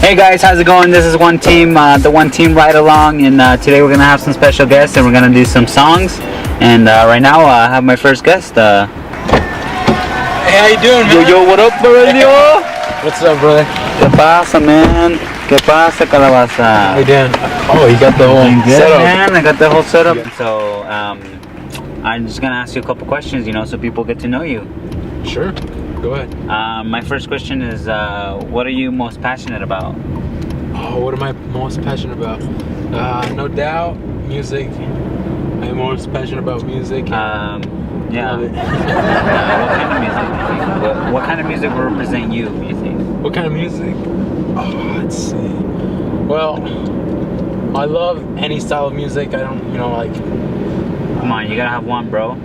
Hey guys, how's it going? This is One Team, the One Team Ride Along, and today we're gonna have some special guests and we're gonna do some songs. And right now I have my first guest. Hey, how you doing, man? Yo, what up, Aurelio? What's up, brother? ¿Qué pasa, man? ¿Qué pasa, calabaza? How you doing? Oh, you got the whole setup. Man, I got the whole setup. Yeah. So I'm just gonna ask you a couple questions, so people get to know you. Sure. Go ahead. My first question is, what are you most passionate about? Oh, what am I most passionate about? No doubt, music. I'm most passionate about music. Yeah. What kind of music will represent you think? What kind of music? Oh, let's see. Well, I love any style of music. I don't, like... Come on, you gotta have one, bro.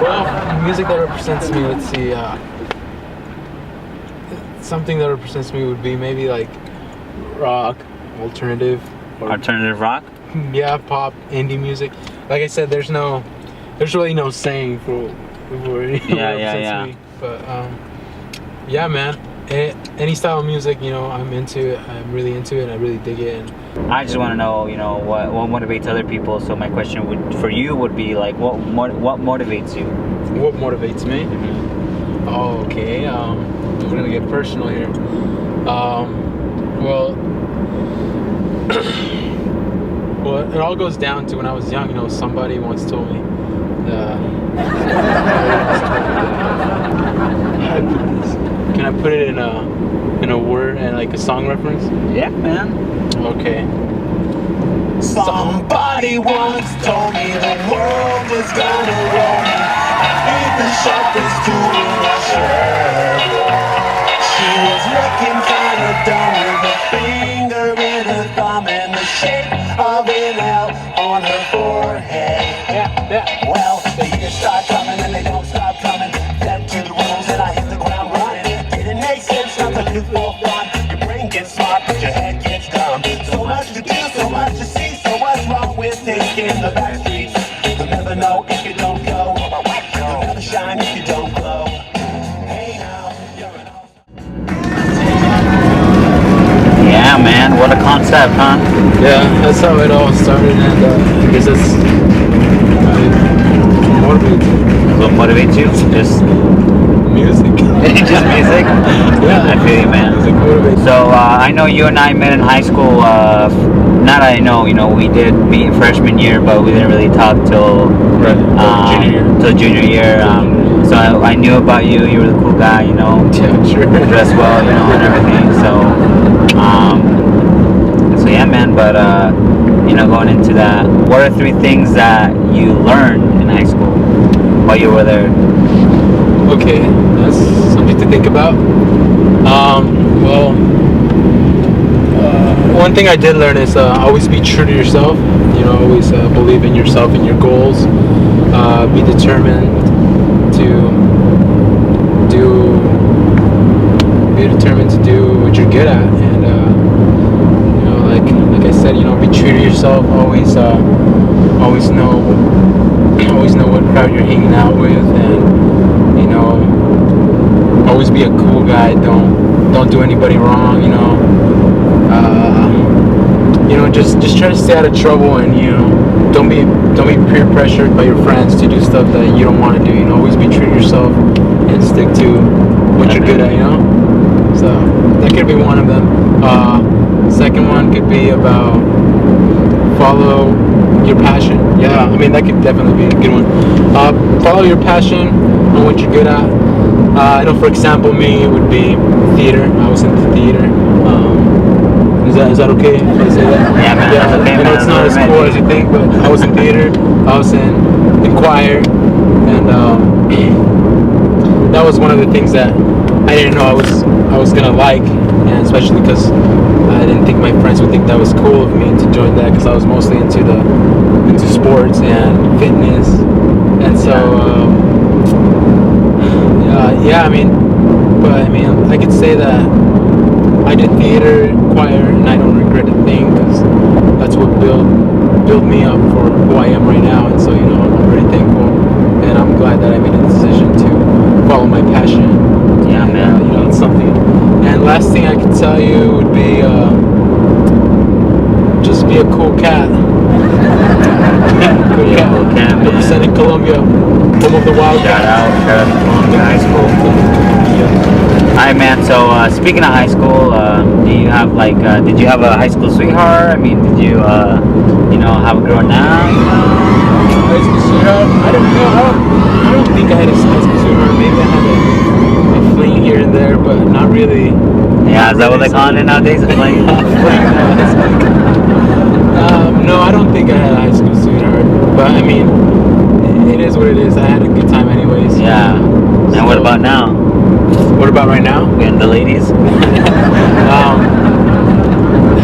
Well, music that represents me, let's see, something that represents me would be maybe like rock, alternative. Alternative rock? Yeah, pop, indie music. Like I said, there's really no saying for yeah. me. But, yeah, man, any style of music, I'm into it. I'm really into it. I really dig it. And I just want to know, what motivates other people. So my question for you would be like, what motivates you? What motivates me? Mm-hmm. Oh, okay. We're gonna get personal here. Well, it all goes down to when I was young. Somebody once told me. Can I put it in a word and like a song reference? Yeah, man. Okay. Somebody once told me the world was gonna roll me. I hate the sharpest tool in my shirt. She was looking kinda dumb with a finger in her thumb and the shape of an L on her forehead. Yeah. Well, the years start coming and they don't stop coming. Step to the rules and I hit the ground running. Didn't make sense, not to do for fun. Your brain gets smart, but your head gets dumb. So much to do, so much to see. So what's wrong with taking the back streets? You'll never know if you don't go. You'll never shine if you don't glow. Hey now, you're an all. Yeah, man. What a concept, huh? Yeah, that's how it all started, and I guess that's motivates me. What motivates you? Just Music. just music? Yeah, I feel you, man. Music motivates. So I know you and I met in high school. Not I know, we did meet in freshman year, but we didn't really talk till junior year. So I knew about you. You were the cool guy, Yeah, sure. dressed well, and everything. So yeah, man. But going into that, what are 3 things that you learned in high school while you were there? Okay, that's something to think about. One thing I did learn is always be true to yourself. Always believe in yourself and your goals. Be determined to do what you're good at, and like I said, be true to yourself. Always know what crowd you're hanging out with, and always be a cool guy. Don't do anybody wrong. Just try to stay out of trouble, and don't be peer pressured by your friends to do stuff that you don't want to do. Always be true to yourself and stick to what you're good at. So that could be one of them. Second one could be about follow your passion. Yeah, that could definitely be a good one. Follow your passion on what you're good at. For example, me, it would be theater. I was in the theater. Is that okay if I say that? Yeah, man. Yeah, Okay, man. it's not as cool as you think, but I was in theater. I was in choir, and that was one of the things that I didn't know I was gonna like, and especially because I didn't think my friends would think that was cool of me to join that, because I was mostly into sports and fitness, and so I could say that I did theater, choir, and I don't regret a thing, because that's what built me up for who I am right now, and so I'm very thankful, and I'm glad that I made a decision to follow my passion. Yeah, last thing I could tell you would be just be a cool cat. Cool Yeah, cat. cool cat, man. Representing Colombia, home of the wild. Shout out to Columbia High School. Alright, man. So speaking of high school, do you have like? Did you have a high school sweetheart? I mean, did you, have a girl now? High school sweetheart? I don't think I had a high school sweetheart. Maybe I had a fling here and there, but not really. Yeah, is that what they call it nowadays? A fling? No, I don't think I had a high school sweetheart. But I mean, it is what it is. I had a good time anyways. Yeah. And what about now? What about right now? And the ladies? Are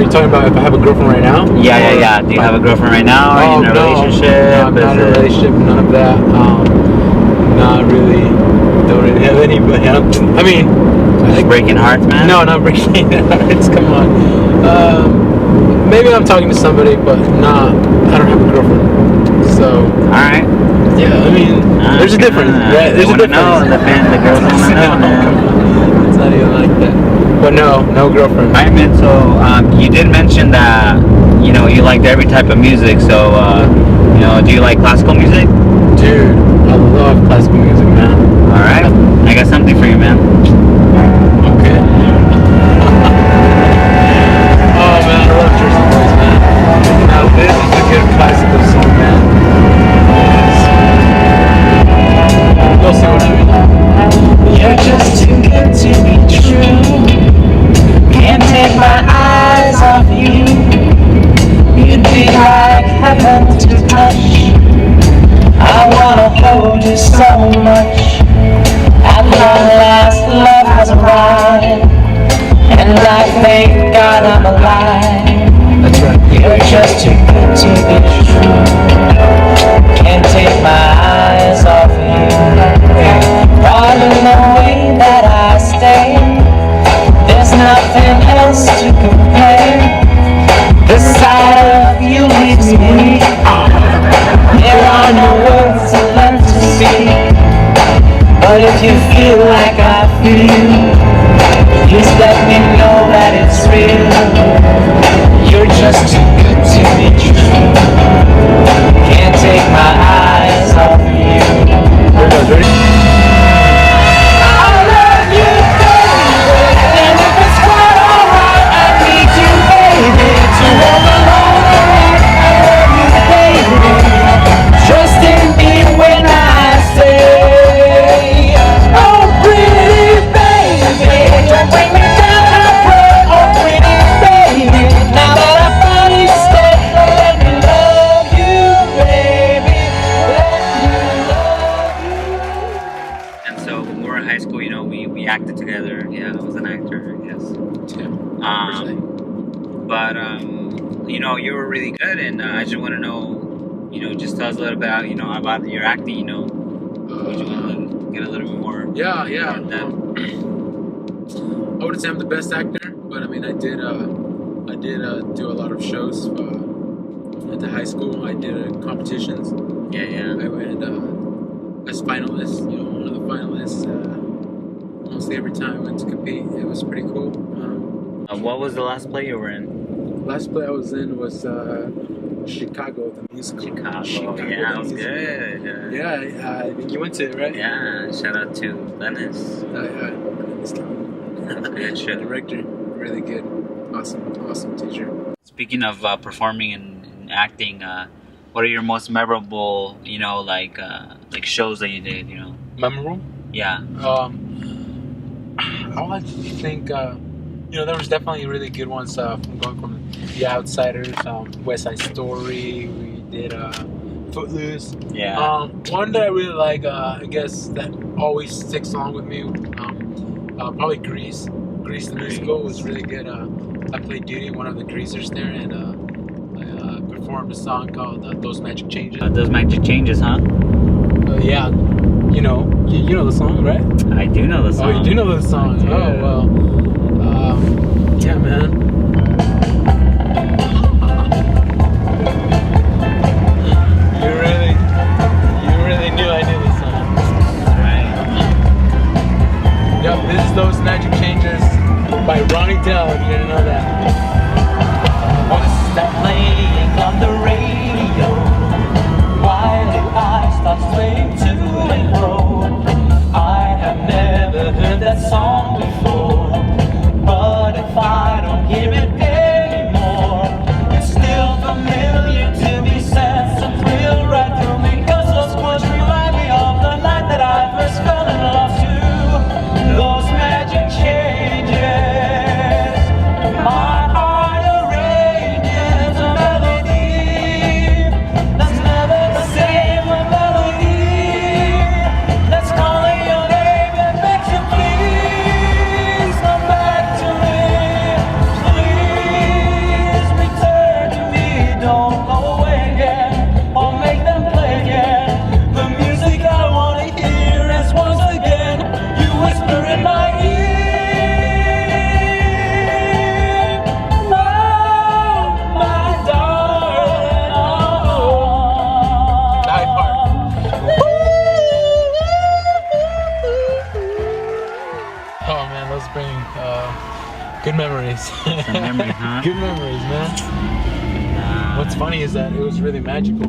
you talking about if I have a girlfriend right now? Yeah. Do you have a girlfriend right now? Are you in a relationship? No, I'm not in a relationship. None of that. Not really. Don't really have anybody. I mean, Just breaking hearts, man? no, not breaking hearts. Come on. Maybe I'm talking to somebody, but I don't have a girlfriend. So. Alright. Yeah, I mean, there's a difference, right? There's a difference. Know, the girls want to know, man. It's not even like that. But no girlfriend. Alright, man, so you did mention that, you liked every type of music, so, do you like classical music? Dude, I love classical music, man. Alright, I got something for you, man. Okay. Oh, man, I love Jersey Boys, man. Now, this is a good classical song, man. You'll see what I mean. You're just too good to be true. Can't take my eyes off you. You'd be like heaven to touch. I wanna hold you so much. At long last, love has arrived, and I thank God I'm alive. That's right. You're just too good to be true. Can't take my eyes off you. All in the way that I stay, there's nothing else to compare. The sight of you leaves me weak. There are no words left to speak. But if you feel like I feel, just let me know that it's real. You're just too good to be true. Can't take my eyes off you. Here goes, ready? I love you, baby. And if it's quite alright, I need you, baby, to hold along the way. I love you, baby. Trust in me when I say, oh, pretty baby, don't bring me down, I pray. Oh, pretty baby, now that I finally stay, let me love you, baby. Let me love you. And so when we were in high school, we acted together. Yeah, I was an actor, I guess. But you were really good, and I just want to know, just tell us a little bit about your acting. Would you want to get a little bit more? Yeah. in depth? I wouldn't say I'm the best actor, but I mean, I did do a lot of shows at the high school. I did competitions. Yeah. I went as finalist, one of the finalists. Mostly every time I went to compete, it was pretty cool. What was the last play you were in? Last play I was in was Chicago, the musical. Chicago. Yeah, it was good. Yeah, I think you went to it, right? Yeah, shout out to Dennis. This time. That's a good show. Director, really good, awesome teacher. Speaking of performing and acting, what are your most memorable, like shows that you did? Memorable? Yeah. I like to think, there was definitely really good ones from going from The Outsiders, West Side Story. We did Footloose. Yeah. One that I really like, I guess that always sticks along with me, probably Grease. Grease the musical was really good. I played Duty, one of the greasers there, and I performed a song called Those Magic Changes. Those Magic Changes, huh? Yeah, you know the song, right? I do know the song. Oh, you do know the song. I do. Oh, well. Yeah, man. You really knew I knew the song. Right. Yep, this is Those Magic Changes. by Ronnie Dell. You didn't know that. What's that playing on the radio? Why do I start swaying to and fro? I have never heard that song before, but if I don't hear it anymore, it's still familiar to me, sends a thrill right through me, 'cause those words remind me of the night that I first fell in love too. Those magic changes, my heart arranges a melody that's never the same, a melody that's calling your name and makes you please come back to me. Please return to me, don't go away again, or make them play again. The music I wanna hear is once again you whisper in my ear. Oh, my darling, The high part. Oh man, those bring good memories. Some memory, huh? Good memories, man. What's funny is that it was really magical.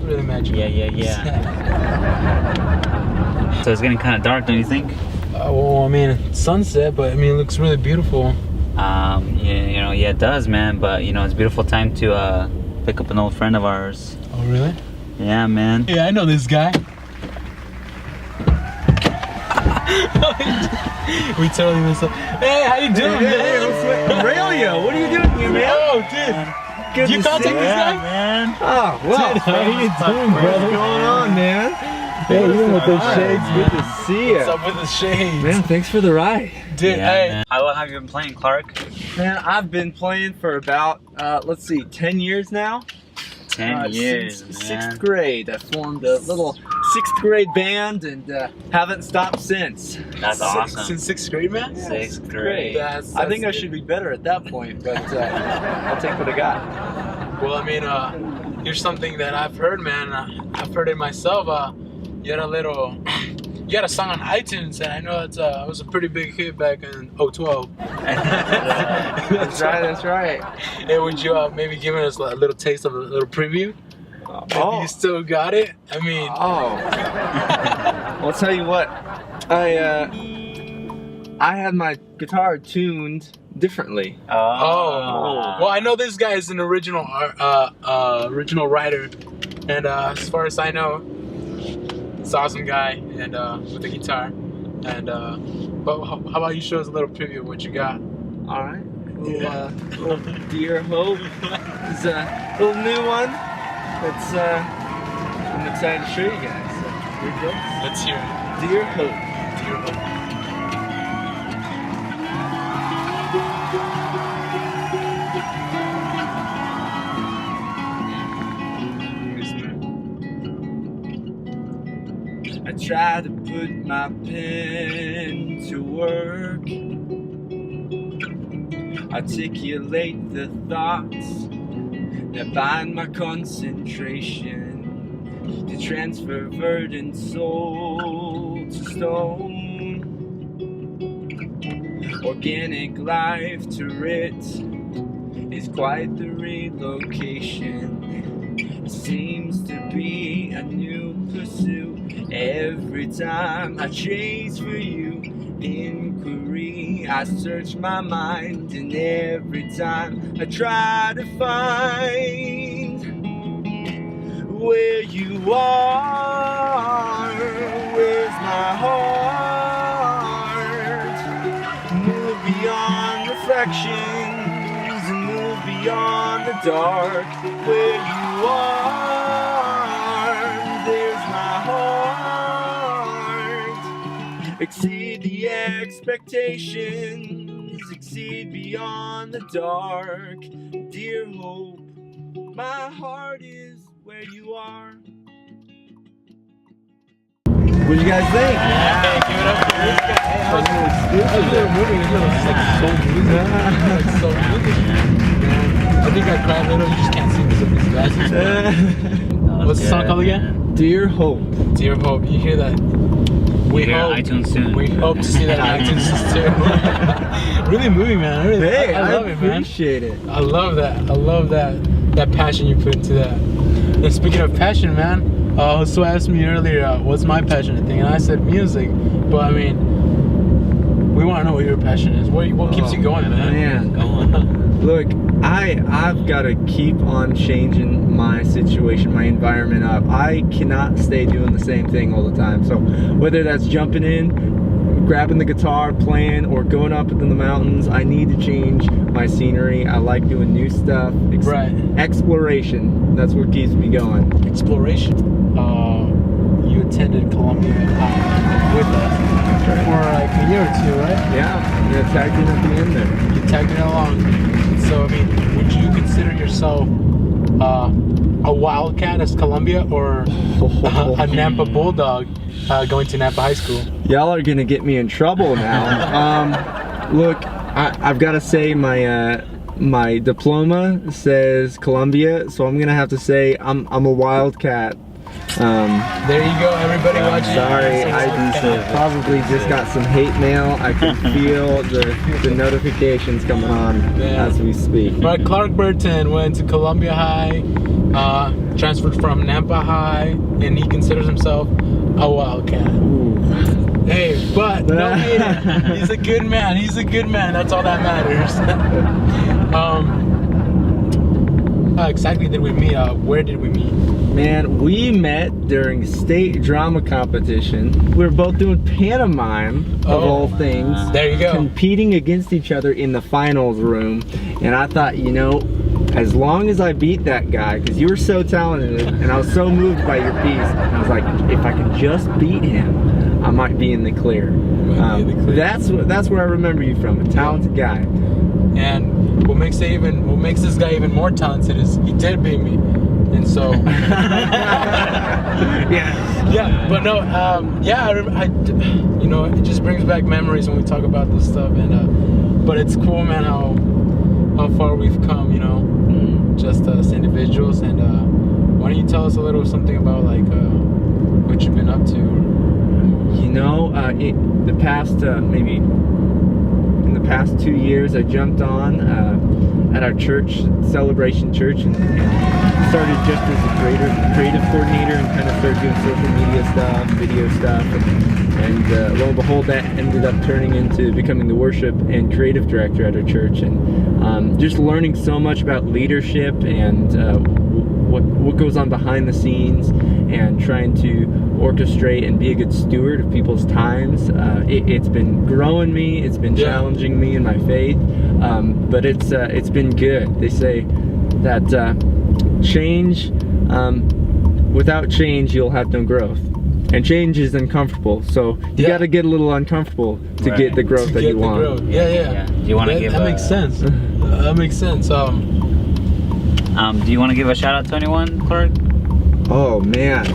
Really magical. Yeah. So it's getting kind of dark, don't you think? Well, I mean, it's sunset, but I mean, it looks really beautiful. Yeah, it does, man. But you know, it's a beautiful time to pick up an old friend of ours. Oh, really? Yeah, man. Yeah, I know this guy. We totally missed up. Hey, how you doing, man? Aurelio, what are you doing here, man? Oh, dude. Good You to contact see this guy? man. Oh, well. Dude, how you doing, What's brother? going on, man? Hey, even with those shades, good to see What's you. up with the shades? Man, thanks for the ride. Dude, Yeah, hey. man. How long have you been playing, Clark? Man, I've been playing for about, let's see, 10 years now. 10 years, Since man. 6th grade. I formed a little 6th grade band and haven't stopped since. That's awesome. Since 6th grade, man? 6th grade. I think I should be better at that point, but I'll take what I got. Well, I mean, here's something that I've heard, man. I've heard it myself. You had a song on iTunes, and I know it was a pretty big hit back in 2012. That's right. Hey, would you maybe give us a little taste of a little preview? Maybe you still got it? I mean... Oh. Well, I'll tell you what. I had my guitar tuned differently. Oh. Well, I know this guy is an original writer, and as far as I know, he's an awesome guy and with the guitar. And but how about you show us a little preview of what you got? All right. Little Dear Hope is a little new one. It's I'm excited to show you guys. So here it goes. Let's hear it. Dear Hope. Dear Hope. I try to put my pen to work, articulate the thoughts that bind my concentration, to transfer verdant soul to stone, organic life to writ is quite the relocation. Seems to be a new pursuit every time I chase for you. Inquiry, I search my mind, and every time I try to find where you are, where's my heart? Move beyond reflections and move beyond the dark. Where you are, there's my heart. Exceed the expectations, exceed beyond the dark. Dear Hope, my heart is where you are. What do you guys think? Hey, give it up for this guy. That was really stupid. It's so moving. I think I cried a little. You just can't see because of these glasses. What's the song called again? Dear Hope. Dear Hope. You hear that? We You're hope on iTunes soon. We hope to see that on iTunes too. Really moving, man. Really, Hey, I love it, man. appreciate it. I love that. I love that passion you put into that. And speaking of passion, man, so asked me earlier, what's my passionate thing, and I said music. But I mean, we want to know what your passion is. What keeps you going, man? Go on. Look, I've got to keep on changing my situation, my environment up. I cannot stay doing the same thing all the time. So whether that's jumping in, grabbing the guitar, playing, or going up in the mountains, I need to change my scenery. I like doing new stuff. Right. Exploration. That's what keeps me going. Exploration. You attended Columbia with us for like a year or two, right? Yeah, tagged in at the end there. You tagged it along. So, I mean, would you consider yourself a wildcat as Columbia, or a Nampa Bulldog going to Nampa High School? Y'all are gonna get me in trouble now. Look, I've got to say my diploma says Columbia, so I'm gonna have to say I'm a wildcat. There you go, everybody watching. Sorry, I probably just got some hate mail. I can feel the notifications coming on as we speak. Right, Clark Burton went to Columbia High, transferred from Nampa High, and he considers himself a wildcat. Ooh. Hey, but no hating. He's a good man. He's a good man. That's all that matters. How exactly did we meet? Where did we meet? Man, we met during state drama competition. We were both doing pantomime, of all things. There you go. Competing against each other in the finals room. And I thought, you know, as long as I beat that guy, because you were so talented, and I was so moved by your piece, I was like, if I could just beat him, I might be in the clear. That's where I remember you from, a talented guy. And what makes this guy even more talented is he did beat me. And so, yeah, but no, I you know, it just brings back memories when we talk about this stuff, and but it's cool, man, how far we've come, you know, just as individuals. And why don't you tell us a little something about like what you've been up to? You know, the past maybe in the past 2 years, I jumped on at our church, Celebration Church, and started just as a creative coordinator, and kind of started doing social media stuff, video stuff, and lo and behold, that ended up turning into becoming the worship and creative director at our church, and just learning so much about leadership and what goes on behind the scenes, and trying to orchestrate and be a good steward of people's times. It's been growing me, it's been challenging me in my faith, but it's been good. They say that change, without change you'll have no growth, and change is uncomfortable, so you got to get a little uncomfortable to get the growth that you want. Yeah. Do you want to give? That makes sense. That makes sense. Do you want to give a shout out to anyone, Clark? Oh man,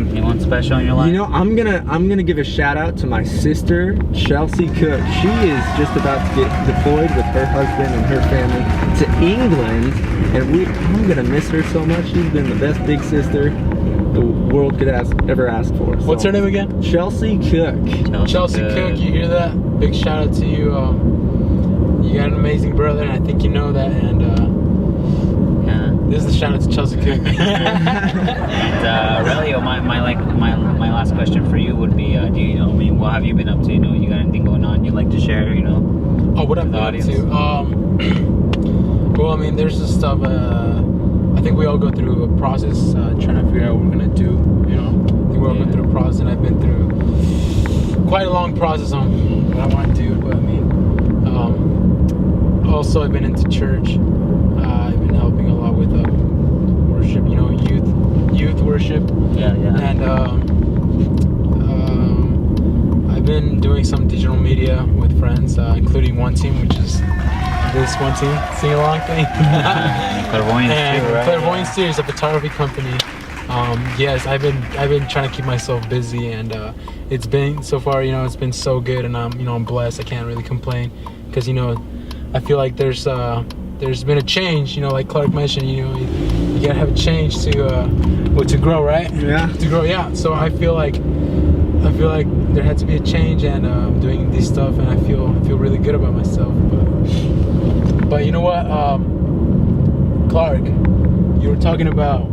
anyone special in your life? You know, I'm gonna give a shout out to my sister, Chelsea Cook. She is just about to get deployed with her husband and her family to England, and I'm gonna miss her so much. She's been the best big sister the world could ever ask for. So. What's her name again? Chelsea Cook. Chelsea Cook, you hear that? Big shout out to you. You got an amazing brother, and I think you know that. And this is a shout out to Chelsea Cook. And Aurelio, my last question for you would be, do you know? I mean, what have you been up to? You know, you got anything going on you'd like to share? You know? Oh, what I've been up to? Well, I mean, there's this stuff. I think we all go through a process trying to figure out what we're gonna do. You know, I think we all go through a process, and I've been through quite a long process on what I want to do. But I mean, also I've been into church. I've been helping a lot with worship. You know, youth worship. Yeah. And I've been doing some digital media with friends, including one team, which is this one team sing-along thing. Clairvoyance too, right? Clairvoyance too is a photography company. Yes, I've been trying to keep myself busy, and it's been so far. You know, it's been so good, and I'm blessed. I can't really complain, because you know, I feel like there's been a change. You know, like Clark mentioned, you know, you gotta have a change to grow, right? Yeah. To grow, yeah. So I feel like feel like there had to be a change, and I'm doing this stuff, and I feel really good about myself. But you know what, Clark, you were talking about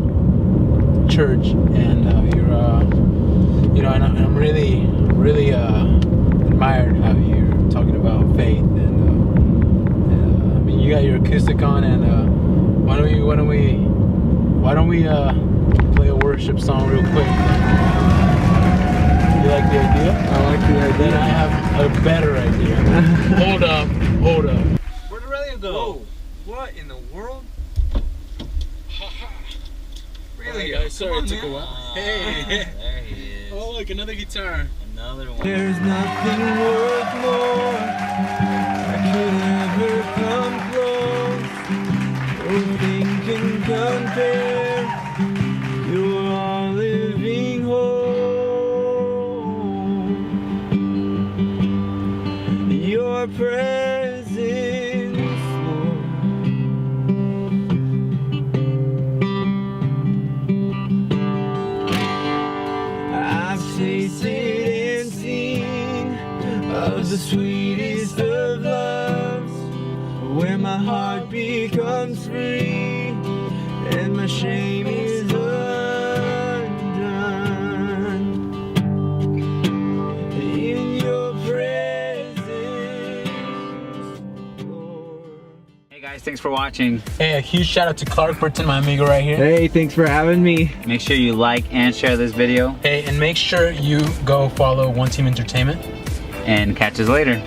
church, and you know, and I'm really admired how you're talking about faith, and I mean, you got your acoustic on, and why don't we play a worship song real quick? You like the idea? I like the idea. Then I have a better idea. Hold up. Where'd Aurelio go? Whoa. What in the world? Really? Guys, sorry it took a man. while. Hey. There he is. Oh, look, another guitar. Another one. There's nothing worth more that could ever come close. Nothing can compare. You're our living hope. Your presence, Lord. I've tasted and seen of the sweetest of loves, where my heart becomes free and my shame is undone. In your presence, Lord. Hey guys, thanks for watching. Hey, a huge shout out to Clark Burton, my amigo right here. Hey, thanks for having me. Make sure you like and share this video, Hey, and make sure you go follow One Team Entertainment. and catch us later.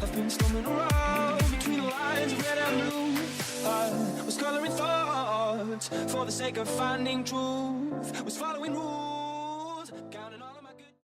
I've been stumbling around between the lines of red and blue. I was coloring thoughts for the sake of finding truth.